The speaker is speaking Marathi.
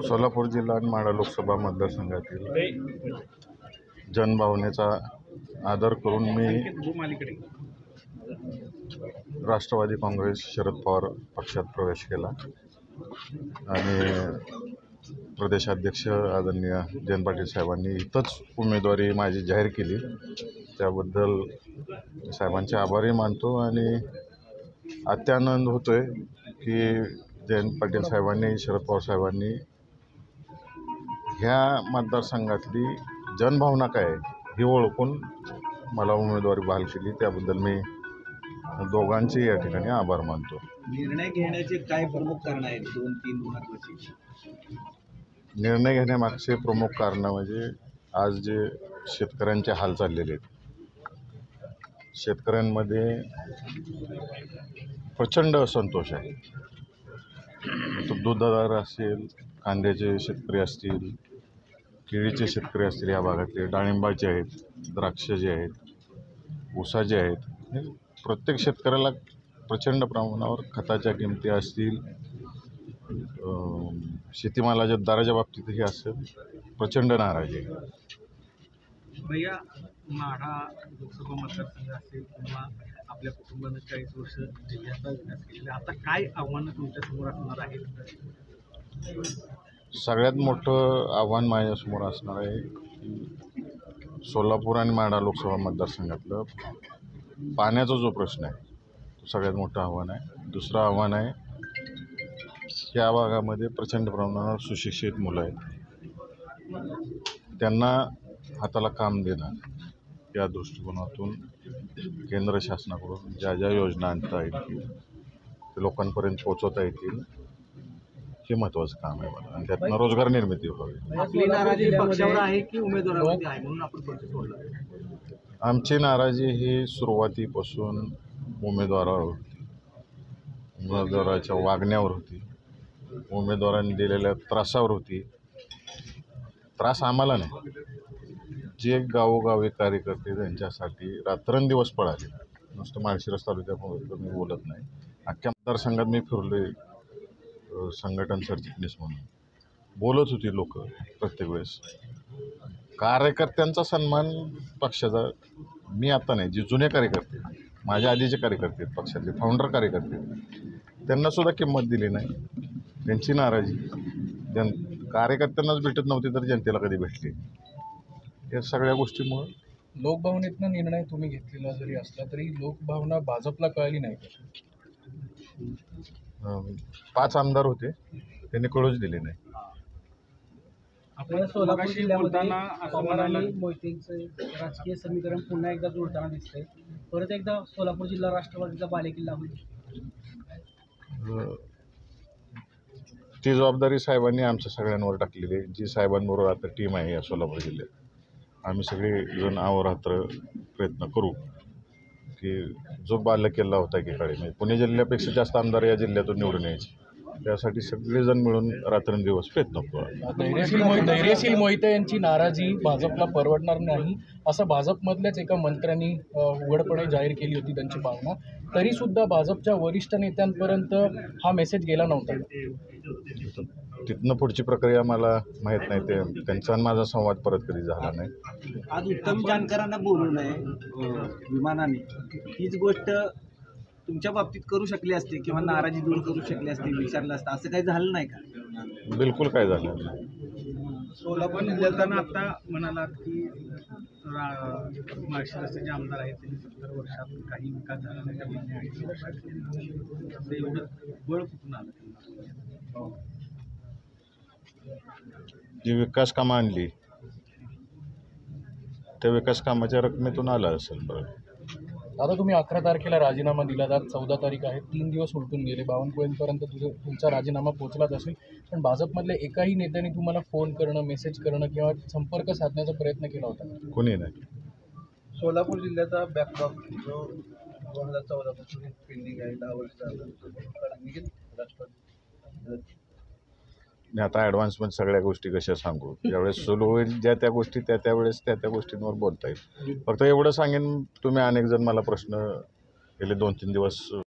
सोलापूर जिल्हा आणि माढा लोकसभा मतदारसंघातील जनभावनेचा आदर करून मी राष्ट्रवादी काँग्रेस शरद पवार पक्षात प्रवेश केला आणि प्रदेशाध्यक्ष आदरणीय जयंत पाटील साहेबांनी इथंच उमेदवारी माझी जाहीर केली। त्याबद्दल साहेबांचे आभारही मानतो आणि अत्यानंद होतोय की जयंत पाटील साहेबांनी शरद पवार साहेबांनी ह्या मतदारसंघातली जनभावना काय आहे ही ओळखून मला उमेदवारी बहाल केली। त्याबद्दल मी दोघांचे या ठिकाणी आभार मानतो। निर्णय घेण्याचे काय प्रमुख कारण आहेत? 2-3 महत्त्वाचे निर्णय घेण्यामागचे प्रमुख कारण म्हणजे आज जे शेतकऱ्यांचे हाल चाललेले आहेत, शेतकऱ्यांमध्ये प्रचंड असंतोष आहे। तो दुधादार असेल, कांद्याचे शेतकरी असतील, केळीचे शेतकरी असतील, या भागातले डाळिंबाचे आहेत, द्राक्ष जे आहेत, ऊसाचे आहेत, प्रत्येक शेतकऱ्याला प्रचंड प्रमाणावर खताच्या किमती असतील, शेतीमालाच्या दराच्या बाबतीतही असेल प्रचंड नाराजी आहे। भैया, माढा लोकसभा मतदारसंघ असेल किंवा आपल्या कुटुंबानं 40 वर्ष जिल्ह्याचा विकास केलेला, आता काय आव्हानं तुमच्यासमोर असणार आहेत? सगळ्यात मोठं आव्हान माझ्यासमोर असणार आहे की सोलापूर आणि माढा लोकसभा मतदारसंघातलं पाण्याचा जो प्रश्न आहे तो सगळ्यात मोठं आव्हान आहे। दुसरं आव्हान आहे या भागामध्ये प्रचंड प्रमाणावर सुशिक्षित मुलं आहेत, त्यांना हाताला काम देणं, या दृष्टिकोनातून केंद्र शासनाकडून ज्या ज्या योजना आणता येतील ते लोकांपर्यंत पोहोचवता येतील हे महत्त्वाचं काम आहे मला, आणि त्यातनं रोजगार निर्मिती व्हावी। आपली नाराजी पक्षावर आहे की उमेदवारावरती आहे म्हणून आपण पक्ष सोडला? आमची नाराजी ही सुरुवातीपासून उमेदवारावर होती, उमेदवाराच्या वागण्यावर होती, उमेदवारांनी दिलेल्या त्रासावर होती। त्रास आम्हाला नाही, जे गावोगावी कार्यकर्ते त्यांच्यासाठी रात्रंदिवस पळाले। नुसतं माळशिरस तालुक्यात मी बोलत नाही, अख्ख्या मतदारसंघात मी फिरलोय संघटन सरचिटणीस म्हणून, बोलत होती लोक प्रत्येक वेळेस। कार्यकर्त्यांचा सन्मान पक्षाचा मी आता नाही, जे जुने कार्यकर्ते माझ्या आधीचे कार्यकर्ते आहेत, पक्षातले फाउंडर कार्यकर्ते, त्यांनासुद्धा किंमत दिली नाही। त्यांची नाराजी कार्यकर्त्यांनाच भेटत नव्हती तर जनतेला कधी भेटली? या सगळ्या गोष्टीमुळं लोकभावनेतनं निर्णय तुम्ही घेतलेला जरी असला तरी लोकभावना भाजपला कळली नाही। 5 आमदार होते, त्यांनी कळूच दिले नाही। आपल्याला सोलापूर जिल्ह्यामध्ये मोहितेंचं राजकीय समीकरण पुन्हा एकदा जुळताना दिसतंय। परत एकदा सोलापूर जिल्हा राष्ट्रवादीचा बालेकिल्ला होईल। ती जबाबदारी साहेबांनी आमच्या सगळ्यांवर टाकलेली आहे। जी साहेबांबरोबर आता टीम आहे या सोलापूर जिल्ह्यात, आम्ही सगळेजण अहोरात्र प्रयत्न करू की जो बालेकिल्ला होता एकीकडे, म्हणजे पुणे जिल्ह्यापेक्षा जास्त आमदार या जिल्ह्यातून निवडून यायचे, त्यासाठी सगळेजण मिळून रात्रंदिवस प्रयत्न करू। धैर्यशील मोहिते यांची नाराजी भाजपला परवडणार नाही असं भाजपमधल्याच एका मंत्र्यांनी उघडपणे जाहीर केली होती त्यांची भावना, तरी सुद्धा भाजपच्या वरिष्ठ नेत्यांपर्यंत हा मेसेज गेला नव्हता। तिथनं पुढची प्रक्रिया मला माहीत नाही, ते त्यांचा माझा संवाद परत कधी झाला नाही। आज उत्तम जानकरांना बोलवलं आहे विमानाने, हीच गोष्ट तुमच्या बाबतीत करू शकली असते किंवा नाराजी दूर करू शकली असते, विचारलं असतं, असं काही झालं नाही का? बिलकुल काय झालं नाही। सोलापूर जिल्ह्यात आता म्हणाला की माळशिरसचे जे आमदार आहेत त्यांनी 70 वर्षात काही विकास झाला नाही, एवढं बळ कुठून आलं? जी विकास कामं आणली त्या विकास कामाच्या रकमेतून आलं असेल। बरं, आता तुम्ही 11 तारखेला राजीनामा दिला, आज 14 तारीख आहे, 3 दिवस उलटून गेले, बावनकुळेंपर्यंत तुमचा राजीनामा पोहोचलाच असेल, पण भाजपमधल्या एकाही नेत्याने तुम्हाला फोन करणं, मेसेज करणं किंवा संपर्क साधण्याचा प्रयत्न केला होता? कोणी नाही। सोलापूर जिल्ह्याचा बॅकलॉग जो 2014 पासून पेंडिंग आहे, 10 वर्ष झालं, आता ॲडव्हान्समध्ये सगळ्या गोष्टी कशा सांगू, ज्यावेळेस सुरू होईल ज्या त्या गोष्टी त्या वेळेस त्या गोष्टींवर बोलता येईल। फक्त एवढं सांगेन, तुम्ही अनेक जण मला प्रश्न गेले 2-3 दिवस